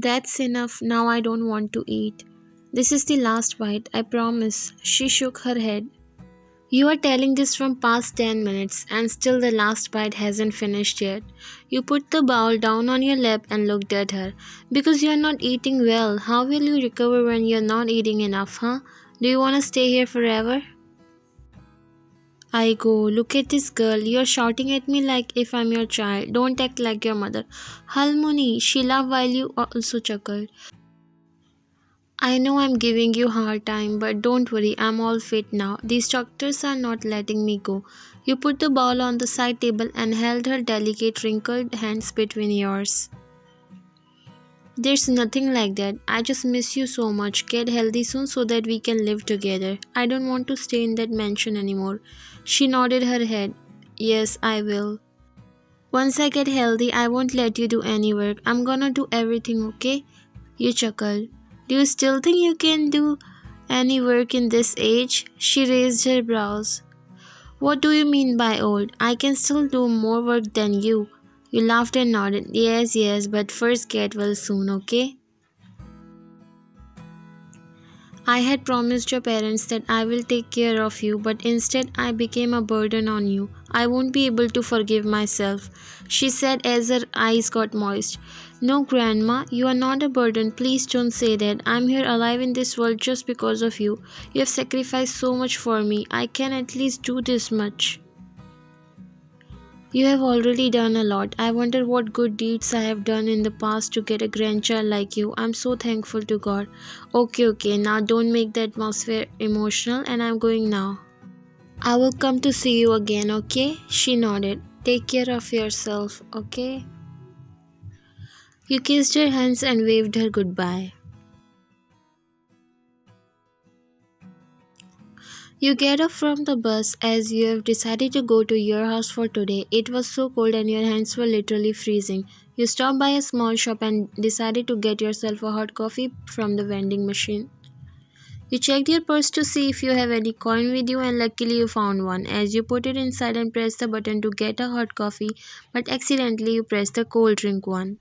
That's enough. Now I don't want to eat. This is the last bite, I promise. She shook her head. You are telling this from past 10 minutes and still the last bite hasn't finished yet. You put the bowl down on your lap and looked at her. Because you are not eating well, how will you recover when you are not eating enough, huh? Do you want to stay here forever? I go, look at this girl, you're shouting at me like if I'm your child. Don't act like your mother. Halmoni, she laughed while you also chuckled. I know I'm giving you a hard time, but don't worry, I'm all fit now. These doctors are not letting me go. You put the ball on the side table and held her delicate wrinkled hands between yours. There's nothing like that. I just miss you so much. Get healthy soon so that we can live together. I don't want to stay in that mansion anymore. She nodded her head. Yes, I will. Once I get healthy, I won't let you do any work. I'm gonna do everything, okay? You chuckled. Do you still think you can do any work in this age? She raised her brows. What do you mean by old? I can still do more work than you. You laughed and nodded. Yes, yes, but first get well soon, okay? I had promised your parents that I will take care of you, but instead I became a burden on you. I won't be able to forgive myself, she said as her eyes got moist. No, Grandma, you are not a burden. Please don't say that. I'm here alive in this world just because of you. You have sacrificed so much for me. I can at least do this much. You have already done a lot. I wonder what good deeds I have done in the past to get a grandchild like you. I'm so thankful to God. Okay, okay, now don't make the atmosphere emotional and I'm going now. I will come to see you again, okay? She nodded. Take care of yourself, okay? You kissed her hands and waved her goodbye. You get up from the bus as you have decided to go to your house for today. It was so cold and your hands were literally freezing. You stopped by a small shop and decided to get yourself a hot coffee from the vending machine. You checked your purse to see if you have any coin with you and luckily you found one. As you put it inside and pressed the button to get a hot coffee, but accidentally you pressed the cold drink one.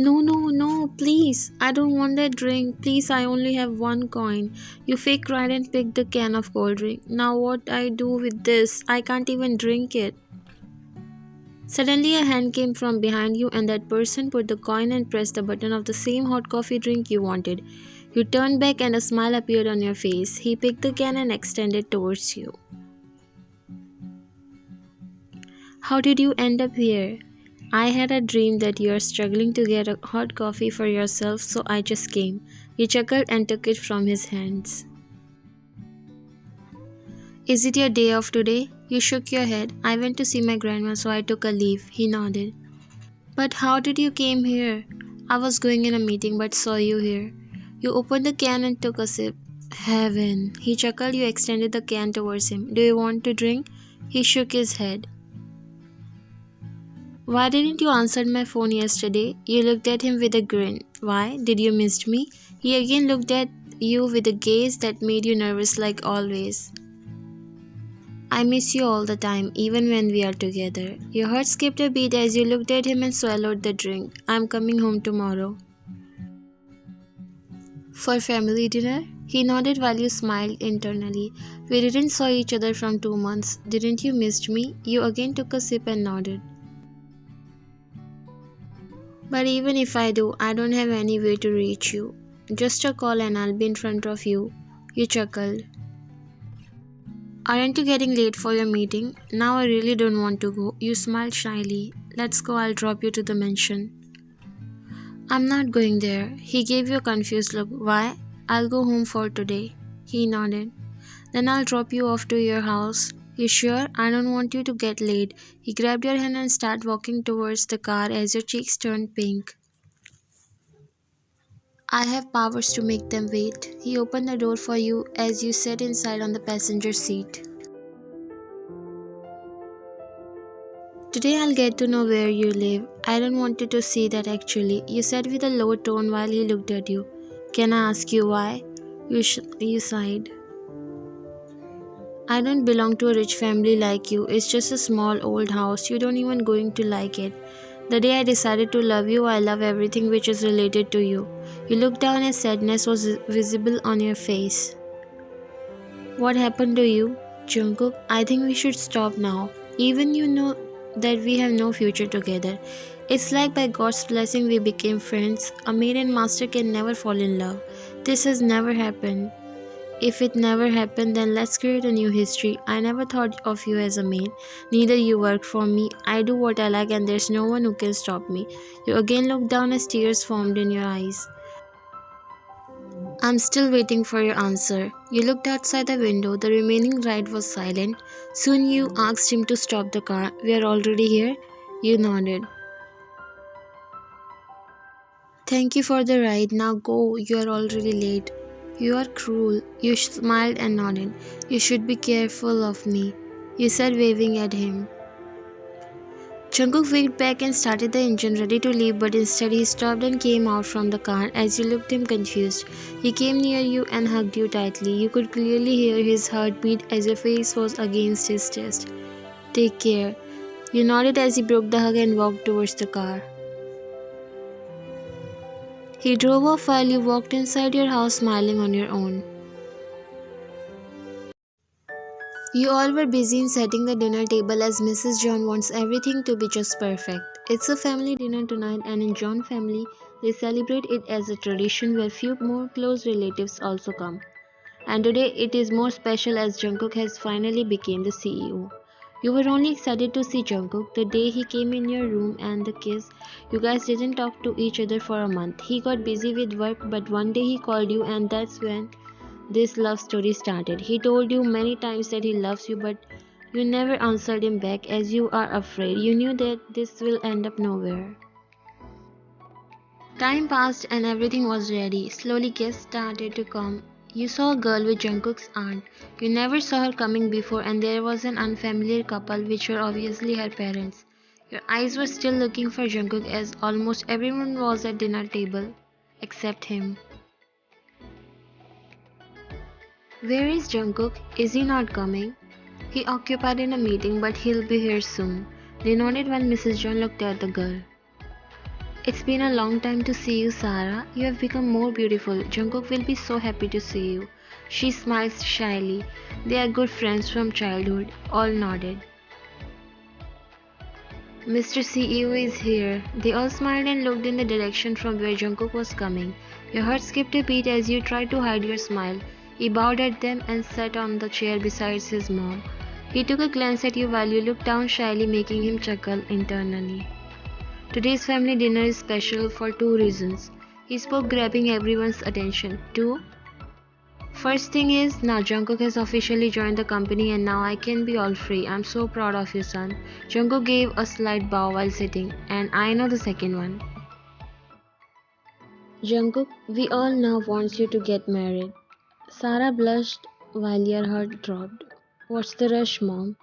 No, no, no, please. I don't want that drink. Please, I only have one coin. You fake cried and picked the can of cold drink. Now what I do with this? I can't even drink it. Suddenly a hand came from behind you and that person put the coin and pressed the button of the same hot coffee drink you wanted. You turned back and a smile appeared on your face. He picked the can and extended towards you. How did you end up here? I had a dream that you are struggling to get a hot coffee for yourself, so I just came. He chuckled and took it from his hands. Is it your day off today? You shook your head. I went to see my grandma, so I took a leave. He nodded. But how did you came here? I was going in a meeting but saw you here. You opened the can and took a sip. Heaven. He chuckled. You extended the can towards him. Do you want to drink? He shook his head. Why didn't you answer my phone yesterday? You looked at him with a grin. Why? Did you miss me? He again looked at you with a gaze that made you nervous like always. I miss you all the time, even when we are together. Your heart skipped a beat as you looked at him and swallowed the drink. I'm coming home tomorrow. For family dinner? He nodded while you smiled internally. We didn't saw each other from 2 months. Didn't you miss me? You again took a sip and nodded. But even if I do, I don't have any way to reach you. Just a call and I'll be in front of you. You chuckled. Aren't you getting late for your meeting? Now I really don't want to go. You smiled shyly. Let's go, I'll drop you to the mansion. I'm not going there. He gave you a confused look. Why? I'll go home for today. He nodded. Then I'll drop you off to your house. You sure? I don't want you to get late. He grabbed your hand and started walking towards the car as your cheeks turned pink. I have powers to make them wait. He opened the door for you as you sat inside on the passenger seat. Today I'll get to know where you live. I don't want you to see that actually. You said with a low tone while he looked at you. Can I ask you why? You sighed. I don't belong to a rich family like you. It's just a small old house. You don't even going to like it. The day I decided to love you, I love everything which is related to you. You looked down as sadness was visible on your face. What happened to you? Jungkook, I think we should stop now. Even you know that we have no future together. It's like by God's blessing we became friends. A maid and master can never fall in love. This has never happened. If it never happened, then let's create a new history. I never thought of you as a maid. Neither you work for me. I do what I like and there's no one who can stop me. You again looked down as tears formed in your eyes. I'm still waiting for your answer. You looked outside the window. The remaining ride was silent. Soon you asked him to stop the car. We are already here? You nodded. Thank you for the ride. Now go. You are already late. You are cruel. You smiled and nodded. You should be careful of me, you said, waving at him. Jungkook waved back and started the engine, ready to leave, but instead he stopped and came out from the car. As you looked him confused, he came near you and hugged you tightly. You could clearly hear his heartbeat as your face was against his chest. Take care. You nodded as he broke the hug and walked towards the car. He drove off while you walked inside your house smiling on your own. You all were busy in setting the dinner table as Mrs. John wants everything to be just perfect. It's a family dinner tonight, and in John family, they celebrate it as a tradition where few more close relatives also come. And today it is more special as Jungkook has finally become the CEO. You were only excited to see Jungkook the day he came in your room and the kiss. You guys didn't talk to each other for a month. He got busy with work, but one day he called you, and that's when this love story started. He told you many times that he loves you, but you never answered him back as you are afraid. You knew that this will end up nowhere. Time passed and everything was ready. Slowly guests started to come. You saw a girl with Jungkook's aunt. You never saw her coming before, and there was an unfamiliar couple which were obviously her parents. Your eyes were still looking for Jungkook as almost everyone was at dinner table except him. Where is Jungkook? Is he not coming? He occupied in a meeting, but he'll be here soon. They nodded while Mrs. John looked at the girl. It's been a long time to see you, Sarah. You have become more beautiful. Jungkook will be so happy to see you. She smiled shyly. They are good friends from childhood. All nodded. Mr. CEO is here. They all smiled and looked in the direction from where Jungkook was coming. Your heart skipped a beat as you tried to hide your smile. He bowed at them and sat on the chair beside his mom. He took a glance at you while you looked down shyly, making him chuckle internally. Today's family dinner is special for two reasons. He spoke, grabbing everyone's attention. Two, first thing is, now Jungkook has officially joined the company and now I can be all free. I'm so proud of you, son. Jungkook gave a slight bow while sitting. And I know the second one. Jungkook, we all now want you to get married. Sarah blushed while your heart dropped. What's the rush, mom?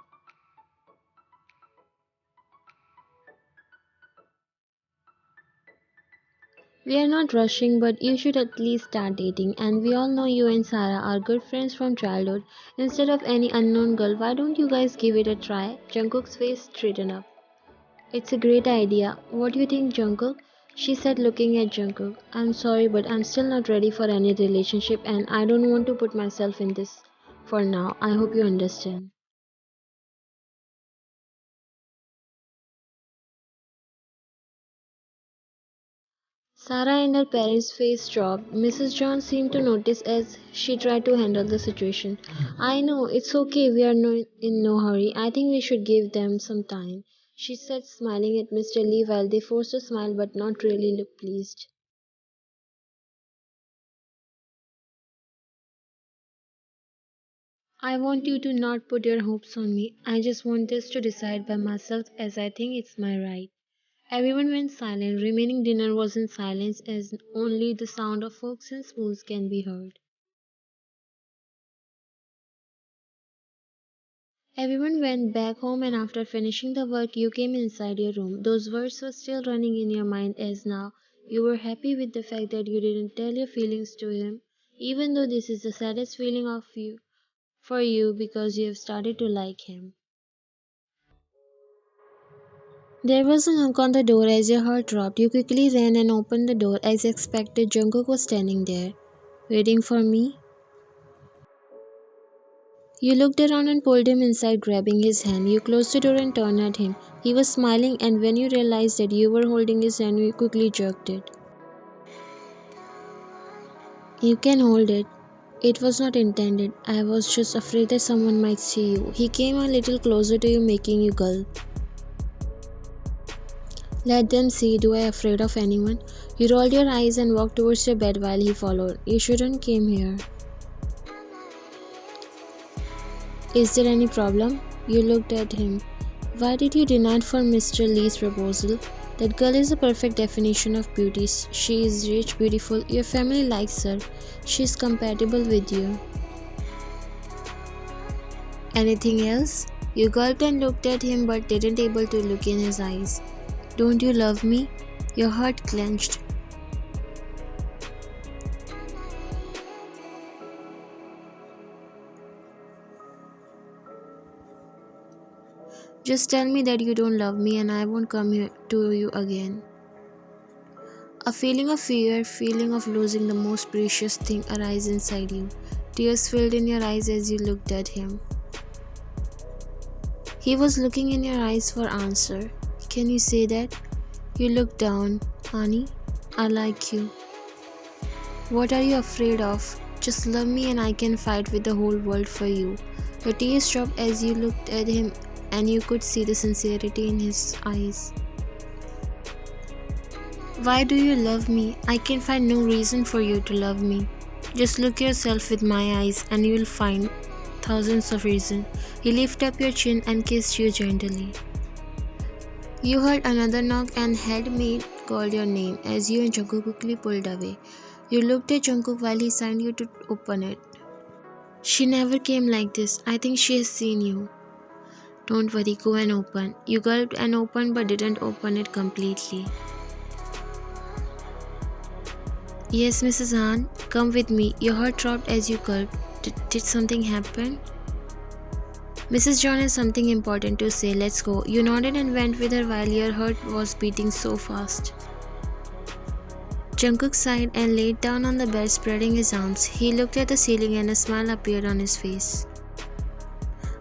We are not rushing, but you should at least start dating. And we all know you and Sarah are good friends from childhood. Instead of any unknown girl, why don't you guys give it a try? Jungkook's face straightened up. It's a great idea. What do you think, Jungkook? She said, looking at Jungkook. I'm sorry, but I'm still not ready for any relationship and I don't want to put myself in this for now. I hope you understand. Sarah and her parents' face dropped. Mrs. John seemed to notice as she tried to handle the situation. I know, it's okay, we are in no hurry. I think we should give them some time, she said, smiling at Mr. Lee while they forced a smile but not really looked pleased. I want you to not put your hopes on me. I just want this to decide by myself as I think it's my right. Everyone went silent. Remaining dinner was in silence as only the sound of forks and spoons can be heard. Everyone went back home, and after finishing the work, you came inside your room. Those words were still running in your mind as now you were happy with the fact that you didn't tell your feelings to him, even though this is the saddest feeling of you for you because you have started to like him. There was a knock on the door as your heart dropped. You quickly ran and opened the door. As expected, Jungkook was standing there, waiting for me. You looked around and pulled him inside, grabbing his hand. You closed the door and turned at him. He was smiling, and when you realized that you were holding his hand, you quickly jerked it. You can hold it. It was not intended. I was just afraid that someone might see you. He came a little closer to you, making you gulp. Let them see. Do I afraid of anyone? You rolled your eyes and walked towards your bed while he followed. You shouldn't came here. Is there any problem? You looked at him. Why did you deny it for Mr. Lee's proposal? That girl is the perfect definition of beauty. She is rich, beautiful. Your family likes her. She is compatible with you. Anything else? You gulped and looked at him but didn't able to look in his eyes. Don't you love me? Your heart clenched. Just tell me that you don't love me and I won't come here to you again. A feeling of fear, feeling of losing the most precious thing arise inside you. Tears filled in your eyes as you looked at him. He was looking in your eyes for answer. Can you say that? You looked down. Honey, I like you. What are you afraid of? Just love me and I can fight with the whole world for you. Your tears dropped as you looked at him and you could see the sincerity in his eyes. Why do you love me? I can find no reason for you to love me. Just look yourself with my eyes and you'll find thousands of reasons. He lifted up your chin and kissed you gently. You heard another knock and had Maid called your name as you and Jungkook quickly pulled away. You looked at Jungkook while he signed you to open it. She never came like this. I think she has seen you. Don't worry, go and open. You gulped and opened but didn't open it completely. Yes, Mrs. Han, come with me. Your heart dropped as you gulped. Did something happen? Mrs. John has something important to say. Let's go. You nodded and went with her while your heart was beating so fast. Jungkook sighed and laid down on the bed, spreading his arms. He looked at the ceiling and a smile appeared on his face.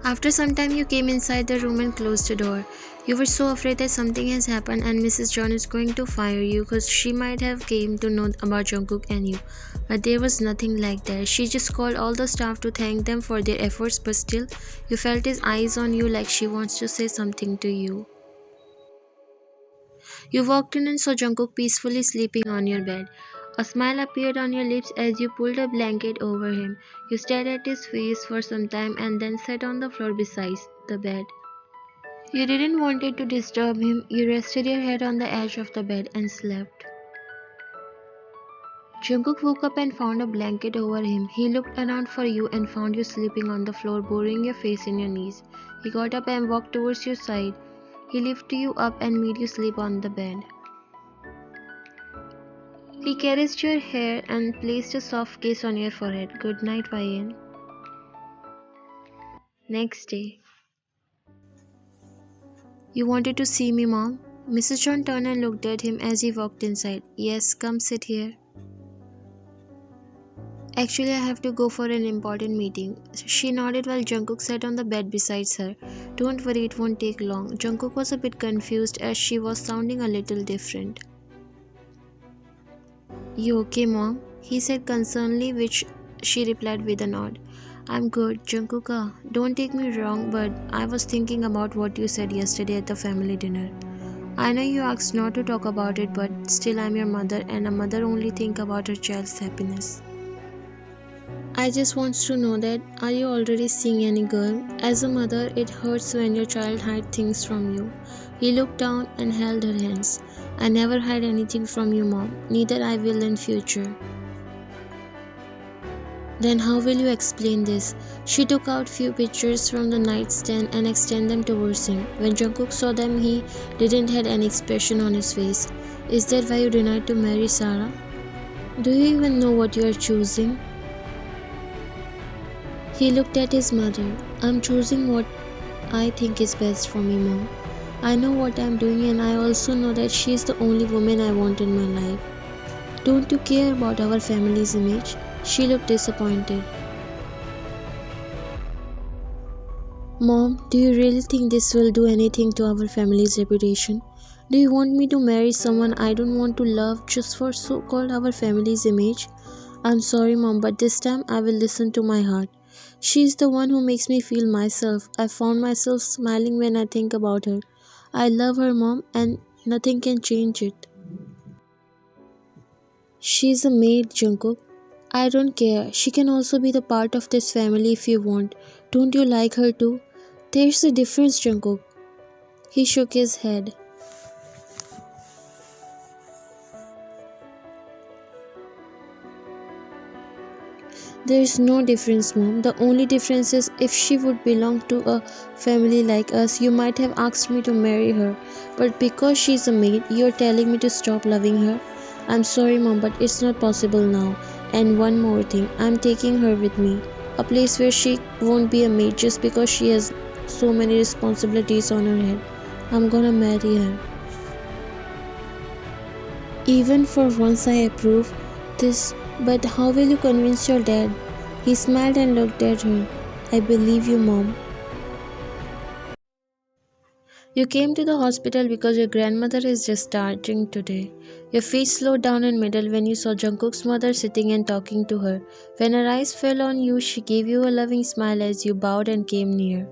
After some time, you came inside the room and closed the door. You were so afraid that something has happened and Mrs. John is going to fire you because she might have came to know about Jungkook and you. But there was nothing like that. She just called all the staff to thank them for their efforts, but still, you felt his eyes on you like she wants to say something to you. You walked in and saw Jungkook peacefully sleeping on your bed. A smile appeared on your lips as you pulled a blanket over him. You stared at his face for some time and then sat on the floor beside the bed. You didn't want it to disturb him. You rested your head on the edge of the bed and slept. Jungkook woke up and found a blanket over him. He looked around for you and found you sleeping on the floor, burying your face in your knees. He got up and walked towards your side. He lifted you up and made you sleep on the bed. He caressed your hair and placed a soft kiss on your forehead. Good night, Ryan. Next day. You wanted to see me, Mom? Mrs. John turned and looked at him as he walked inside. Yes, come sit here. Actually, I have to go for an important meeting. She nodded while Jungkook sat on the bed beside her. Don't worry, it won't take long. Jungkook was a bit confused as she was sounding a little different. You okay, Mom? He said concernedly, which she replied with a nod. I'm good, Jungkook. Don't take me wrong, but I was thinking about what you said yesterday at the family dinner. I know you asked not to talk about it, but still I'm your mother and a mother only think about her child's happiness. I just want to know that, are you already seeing any girl? As a mother, it hurts when your child hides things from you. He looked down and held her hands. I never hide anything from you, Mom. Neither I will in future. Then how will you explain this? She took out few pictures from the nightstand and extended them towards him. When Jungkook saw them, he didn't have any expression on his face. Is that why you denied to marry Sarah? Do you even know what you are choosing? He looked at his mother. I'm choosing what I think is best for me, Mom. I know what I'm doing, and I also know that she is the only woman I want in my life. Don't you care about our family's image? She looked disappointed. Mom, do you really think this will do anything to our family's reputation? Do you want me to marry someone I don't want to love just for so called our family's image? I'm sorry, Mom, but this time I will listen to my heart. She's the one who makes me feel myself. I found myself smiling when I think about her. I love her, Mom, and nothing can change it. She's a maid, Jungkook. I don't care. She can also be the part of this family if you want. Don't you like her too? There's a difference, Jungkook. He shook his head. There's no difference, Mom. The only difference is if she would belong to a family like us, you might have asked me to marry her. But because she's a maid, you're telling me to stop loving her? I'm sorry, Mom, but it's not possible now. And one more thing, I'm taking her with me. A place where she won't be a maid just because she has so many responsibilities on her head. I'm gonna marry her. Even for once I approve this, but how will you convince your dad? He smiled and looked at her. I believe you, Mom. You came to the hospital because your grandmother is discharging today. Your face slowed down in middle when you saw Jungkook's mother sitting and talking to her. When her eyes fell on you, she gave you a loving smile as you bowed and came near.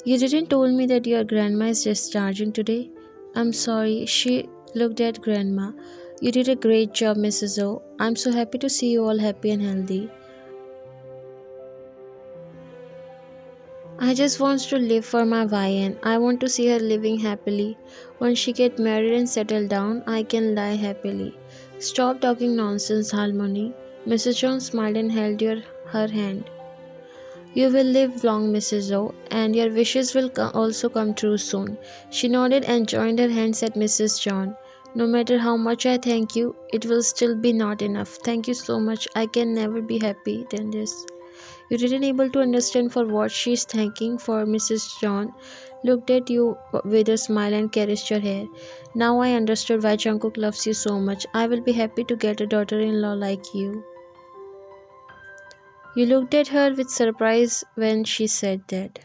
You didn't tell me that your grandma is discharging today. I'm sorry. She looked at grandma. You did a great job, Mrs. O. I'm so happy to see you all happy and healthy. I just want to live for my YN. I want to see her living happily. When she get married and settle down, I can lie happily. Stop talking nonsense, Harmony. Mrs. John smiled and held her hand. You will live long, Mrs. O, and your wishes will also come true soon. She nodded and joined her hands at Mrs. John. No matter how much I thank you, it will still be not enough. Thank you so much. I can never be happy than this. You didn't able to understand for what she is thanking for. Mrs. John looked at you with a smile and caressed your hair. Now I understood why Jungkook loves you so much. I will be happy to get a daughter-in-law like you. You looked at her with surprise when she said that.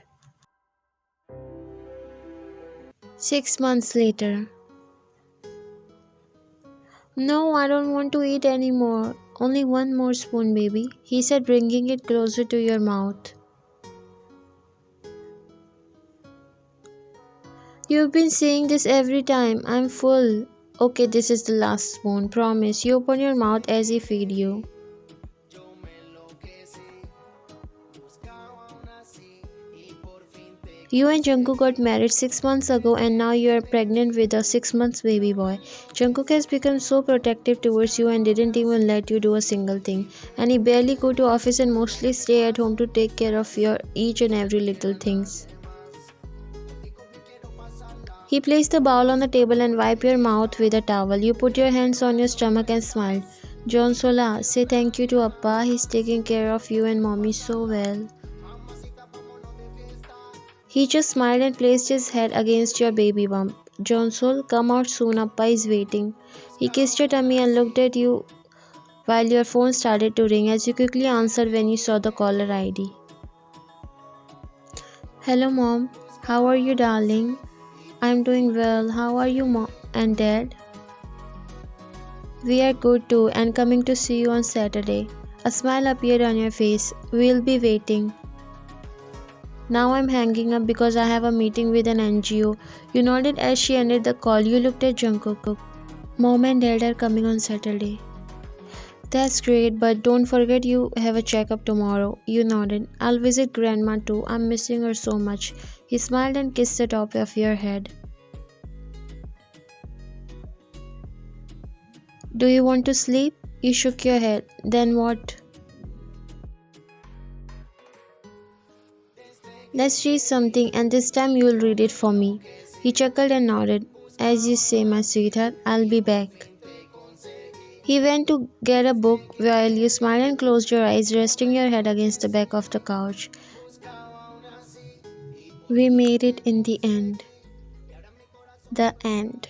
6 months later. No, I don't want to eat anymore. Only one more spoon, baby, he said, bringing it closer to your mouth. You've been saying this every time. I'm full. Okay, this is the last spoon. Promise. You open your mouth as he feed you. You and Jungkook got married 6 months ago and now you are pregnant with a 6 months baby boy. Jungkook has become so protective towards you and didn't even let you do a single thing. And he barely go to office and mostly stay at home to take care of your each and every little things. He placed the bowl on the table and wiped your mouth with a towel. You put your hands on your stomach and smiled. John Sola, say thank you to Appa. He's taking care of you and mommy so well. He just smiled and placed his head against your baby bump. Johnsol, come out soon, Appa is waiting. He kissed your tummy and looked at you while your phone started to ring as you quickly answered when you saw the caller ID. Hello mom, how are you darling? I'm doing well, how are you mom and dad? We are good too and coming to see you on Saturday. A smile appeared on your face. We'll be waiting. Now I'm hanging up because I have a meeting with an NGO. You nodded as she ended the call. You looked at Jungkook. Mom and dad are coming on Saturday. That's great, but don't forget you have a checkup tomorrow. You nodded. I'll visit grandma too. I'm missing her so much. He smiled and kissed the top of your head. Do you want to sleep? You shook your head. Then what? Let's read something and this time you'll read it for me. He chuckled and nodded. As you say, my sweetheart, I'll be back. He went to get a book while you smiled and closed your eyes, resting your head against the back of the couch. We made it in the end. The end.